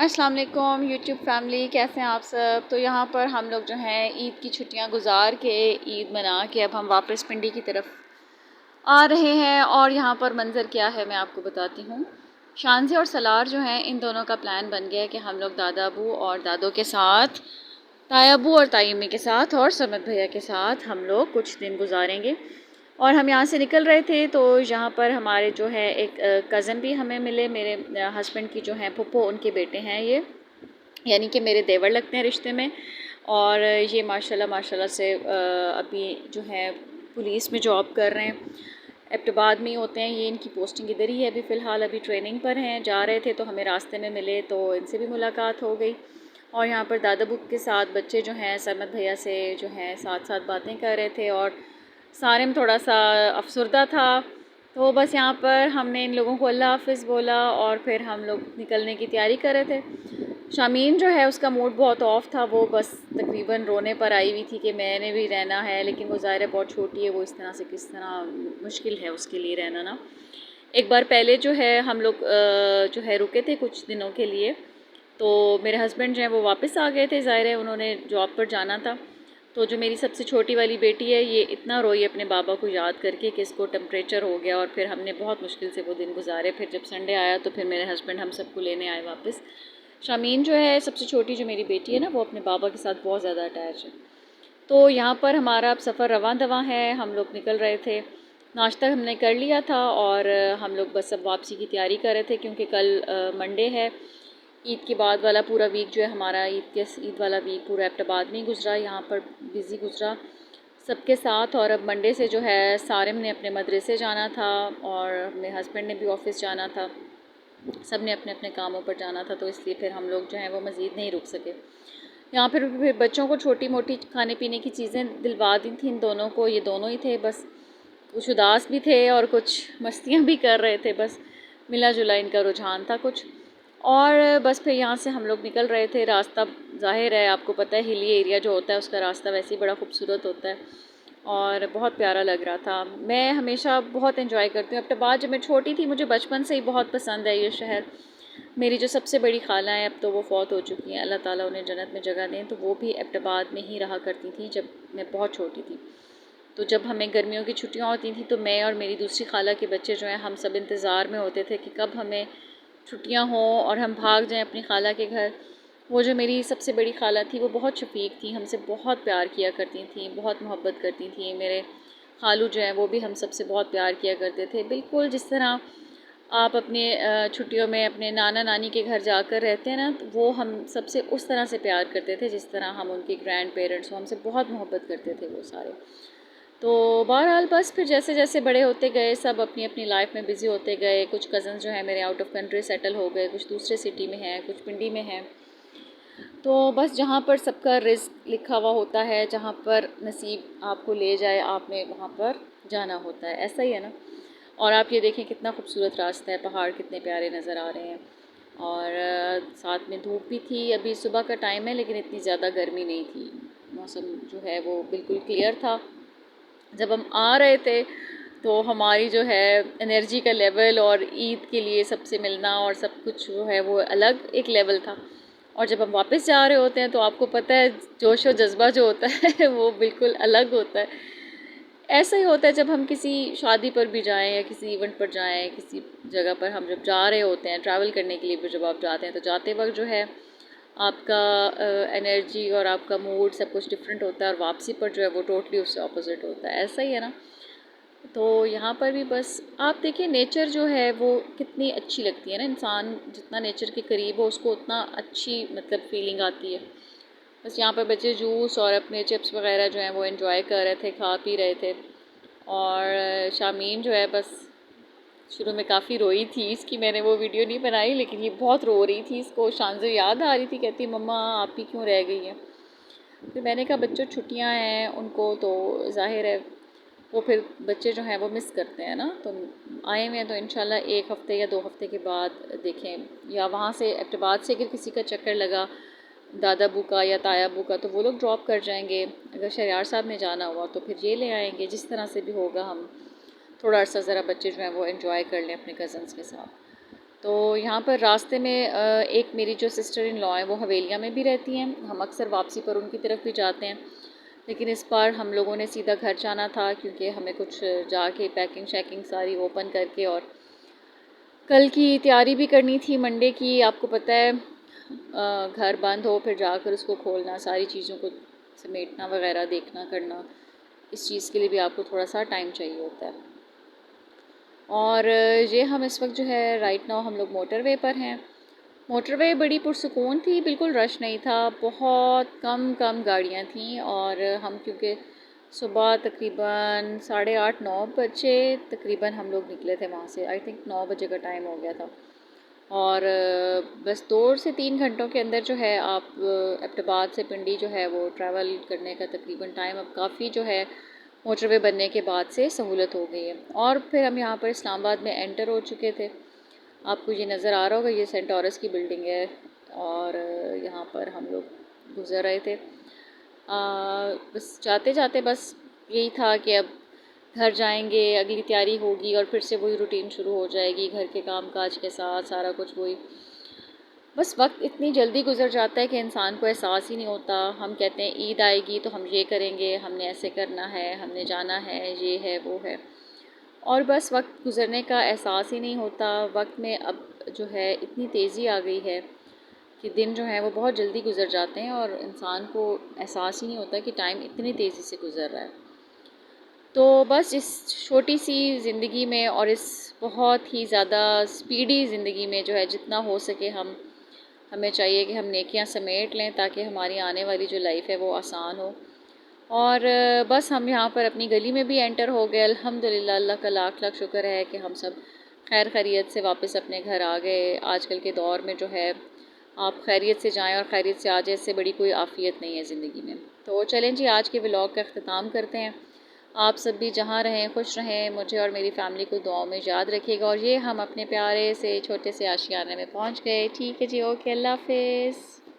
अस्सलाम वालेकुम YouTube family, कैसे हैं आप सब। तो यहाँ पर हम लोग जो हैं ईद की छुट्टियाँ गुजार के ईद मना के अब हम वापस पिंडी की तरफ आ रहे हैं। और यहाँ पर मंज़र क्या है मैं आपको बताती हूँ। शानज़े और सलार जो हैं इन दोनों का प्लान बन गया है कि हम लोग दादा अबू और दादों के साथ, ताया अबू और ताई अम्मी के साथ और समद भैया के साथ हम लोग कुछ दिन गुजारेंगे। और हम यहाँ से निकल रहे थे तो यहाँ पर हमारे जो है एक कज़न भी हमें मिले, मेरे हस्बैंड की जो है फुप्पो, उनके बेटे हैं ये, यानी कि मेरे देवर लगते हैं रिश्ते में। और ये माशाल्लाह माशाल्लाह से अभी जो है पुलिस में जॉब कर रहे हैं, एबटाबाद में ही होते हैं ये, इनकी पोस्टिंग इधर ही है अभी फ़िलहाल, अभी ट्रेनिंग पर हैं। जा रहे थे तो हमें रास्ते में मिले तो इनसे भी मुलाकात हो गई। और यहाँ पर दादा बुक के साथ बच्चे जो हैं सरमद भैया से जो हैं साथ साथ बातें कर रहे थे। और सारिम थोड़ा सा अफसरदा था, तो बस यहाँ पर हमने इन लोगों को अल्लाह हाफ़िज़ बोला और फिर हम लोग निकलने की तैयारी कर रहे थे। शामीन जो है उसका मूड बहुत ऑफ था, वो बस तकरीबन रोने पर आई हुई थी कि मैंने भी रहना है, लेकिन वो ज़ाहिर है बहुत छोटी है, वो इस तरह से किस तरह मुश्किल है उसके लिए रहना ना। एक बार पहले जो है हम लोग जो है रुके थे कुछ दिनों के लिए, तो मेरे हस्बैंड जो है वो वापस आ गए थे, ज़ाहिर है उन्होंने जॉब पर जाना था। तो जो मेरी सबसे छोटी वाली बेटी है ये इतना रोई अपने बाबा को याद करके कि इसको टेम्परेचर हो गया, और फिर हमने बहुत मुश्किल से वो दिन गुजारे। फिर जब संडे आया तो फिर मेरे हस्बैंड हम सबको लेने आए वापस। शामीन जो है सबसे छोटी जो मेरी बेटी है ना, वो अपने बाबा के साथ बहुत ज़्यादा अटैच है। तो यहाँ पर हमारा अब सफ़र रवां दवां है, हम लोग निकल रहे थे। नाश्ता हमने कर लिया था और हम लोग बस अब वापसी की तैयारी कर रहे थे, क्योंकि कल मंडे है। ईद के बाद वाला पूरा वीक जो है हमारा, ईद वाला वीक पूरा एबटाबाद में ही गुजरा, यहाँ पर बिज़ी गुजरा सबके साथ। और अब मंडे से जो है सारिम ने अपने मदरसे जाना था और मेरे हस्बैंड ने भी ऑफ़िस जाना था, सब ने अपने अपने कामों पर जाना था, तो इसलिए फिर हम लोग जो हैं वो मज़ीद नहीं रुक सके। यहाँ फिर बच्चों को छोटी मोटी खाने पीने की चीज़ें दिलवा दी थी इन दोनों को, ये दोनों ही थे बस, कुछ उदास भी थे और कुछ मस्तियाँ भी कर रहे थे, बस मिला जुला इनका रुझान था कुछ। और बस फिर यहाँ से हम लोग निकल रहे थे। रास्ता ज़ाहिर है आपको पता है, हिली एरिया जो होता है उसका रास्ता वैसे ही बड़ा खूबसूरत होता है और बहुत प्यारा लग रहा था। मैं हमेशा बहुत एंजॉय करती हूँ एबटाबाद। जब मैं छोटी थी मुझे बचपन से ही बहुत पसंद है ये शहर। मेरी जो सबसे बड़ी खाला हैं अब तो वो फ़ौत हो चुकी हैं, अल्लाह ताला उन्हें जन्नत में जगह दें, तो वो भी एबटाबाद में ही रहा करती थी जब मैं बहुत छोटी थी। तो जब हमें गर्मियों की छुट्टियां होती थी तो मैं और मेरी दूसरी खाला के बच्चे जो हैं हम सब इंतज़ार में होते थे कि कब हमें छुट्टियां हों और हम भाग जाएं अपनी खाला के घर। वो जो मेरी सबसे बड़ी खाला थी वो बहुत शफीक थी, हमसे बहुत प्यार किया करती थी, बहुत मोहब्बत करती थी। मेरे खालू जो हैं वो भी हम सबसे बहुत प्यार किया करते थे, बिल्कुल जिस तरह आप अपने छुट्टियों में अपने नाना नानी के घर जाकर रहते हैं ना, तो वो हम सबसे उस तरह से प्यार करते थे जिस तरह हम उनके ग्रैंड पेरेंट्स, वो हमसे बहुत मोहब्बत करते थे वो सारे। तो बहरहाल बस फिर जैसे जैसे बड़े होते गए सब अपनी अपनी लाइफ में बिज़ी होते गए। कुछ कज़न्स जो हैं मेरे आउट ऑफ कंट्री सेटल हो गए, कुछ दूसरे सिटी में हैं, कुछ पिंडी में हैं। तो बस जहाँ पर सबका रिस्क लिखा हुआ होता है, जहाँ पर नसीब आपको ले जाए आपने वहाँ पर जाना होता है, ऐसा ही है ना। और आप ये देखें कितना खूबसूरत रास्ता है, पहाड़ कितने प्यारे नज़र आ रहे हैं। और साथ में धूप भी थी, अभी सुबह का टाइम है लेकिन इतनी ज़्यादा गर्मी नहीं थी, मौसम जो है वो बिल्कुल क्लियर था। जब हम आ रहे थे तो हमारी जो है एनर्जी का लेवल और ईद के लिए सबसे मिलना और सब कुछ जो है वो अलग एक लेवल था। और जब हम वापस जा रहे होते हैं तो आपको पता है जोश और जज्बा जो होता है वो बिल्कुल अलग होता है। ऐसा ही होता है जब हम किसी शादी पर भी जाएं या किसी इवेंट पर जाएं, किसी जगह पर हम जब जा रहे होते हैं ट्रैवल करने के लिए भी, जब आप जाते हैं तो जाते वक्त जो है आपका एनर्जी और आपका मूड सब कुछ डिफरेंट होता है, और वापसी पर जो है वो टोटली उससे ऑपोजिट होता है, ऐसा ही है ना। तो यहाँ पर भी बस आप देखिए नेचर जो है वो कितनी अच्छी लगती है ना, इंसान जितना नेचर के करीब हो उसको उतना अच्छी मतलब फीलिंग आती है। बस यहाँ पर बच्चे जूस और अपने चिप्स वगैरह जो हैं वो एंजॉय कर रहे थे, खा पी रहे थे। और शामीन जो है बस शुरू में काफ़ी रोई थी, इसकी मैंने वो वीडियो नहीं बनाई, लेकिन ये बहुत रो रही थी, इसको शानज़ो याद आ रही थी, कहती मम्मा आप ही क्यों रह गई हैं। फिर मैंने कहा बच्चों छुट्टियां हैं उनको तो जाहिर है वो फिर बच्चे जो हैं वो मिस करते हैं ना, तो आए हुए हैं तो इंशाल्लाह 1 हफ़्ते या 2 हफ़्ते के बाद देखें, या वहाँ से एबटाबाद से अगर किसी का चक्कर लगा दादा अबू का या ताया अबू का तो वो लोग ड्रॉप कर जाएंगे। अगर शहरियार साहब में जाना हुआ तो फिर ये ले आएंगे, जिस तरह से भी होगा हम थोड़ा अर्सा ज़रा बच्चे जो हैं वो एंजॉय कर लें अपने कज़न्स के साथ। तो यहाँ पर रास्ते में एक मेरी जो सिस्टर इन लॉ है वो हवेलिया में भी रहती हैं, हम अक्सर वापसी पर उनकी तरफ भी जाते हैं। लेकिन इस बार हम लोगों ने सीधा घर जाना था क्योंकि हमें कुछ जाके पैकिंग शैकिंग सारी ओपन करके और कल की तैयारी भी करनी थी मंडे की। आपको पता है घर बंद हो फिर जाकर उसको खोलना, सारी चीज़ों को समेटना वगैरह देखना करना, इस चीज़ के लिए भी आपको थोड़ा सा टाइम चाहिए होता है। और ये हम इस वक्त जो है राइट नाउ हम लोग मोटरवे पर हैं। मोटरवे बड़ी पुरसुकून थी, बिल्कुल रश नहीं था, बहुत कम कम गाड़ियाँ थीं। और हम क्योंकि सुबह तकरीबन 8:30-9 बजे तकरीबन हम लोग निकले थे वहाँ से, आई थिंक 9 बजे का टाइम हो गया था। और बस 2 से 3 घंटों के अंदर जो है आप एबटाबाद से पिंडी जो है वो ट्रैवल करने का तकरीबन टाइम अब काफ़ी जो है मोटरवे बनने के बाद से सहूलत हो गई है। और फिर हम यहाँ पर इस्लामाबाद में एंटर हो चुके थे। आपको ये नज़र आ रहा होगा, ये सेंट टॉरस की बिल्डिंग है और यहाँ पर हम लोग गुज़र रहे थे। बस जाते जाते बस यही था कि अब घर जाएंगे, अगली तैयारी होगी और फिर से वही रूटीन शुरू हो जाएगी घर के काम काज के साथ, सारा कुछ वही। बस वक्त इतनी जल्दी गुजर जाता है कि इंसान को एहसास ही नहीं होता। हम कहते हैं ईद आएगी तो हम ये करेंगे, हमने ऐसे करना है, हमने जाना है, ये है वो है, और बस वक्त गुजरने का एहसास ही नहीं होता। वक्त में अब जो है इतनी तेज़ी आ गई है कि दिन जो है वो बहुत जल्दी गुजर जाते हैं और इंसान को एहसास ही नहीं होता कि टाइम इतनी तेज़ी से गुजर रहा है। तो बस इस छोटी सी ज़िंदगी में और इस बहुत ही ज़्यादा स्पीडी ज़िंदगी में जो है जितना हो सके हमें चाहिए कि हम नेकियां समेट लें ताकि हमारी आने वाली जो लाइफ है वो आसान हो। और बस हम यहाँ पर अपनी गली में भी एंटर हो गए, अल्हम्दुलिल्लाह, अल्लाह का लाख लाख शुक्र है कि हम सब खैर खैरियत से वापस अपने घर आ गए। आजकल के दौर में जो है आप खैरियत से जाएं और खैरियत से आ जाए, इससे बड़ी कोई आफियत नहीं है ज़िंदगी में। तो चलें जी, आज के व्लॉग का अख्ताम करते हैं। आप सब भी जहाँ रहें खुश रहें, मुझे और मेरी फैमिली को दुआओं में याद रखिएगा। और ये हम अपने प्यारे से छोटे से आशियाने में पहुँच गए। ठीक है जी, ओके, अल्लाह हाफिज़।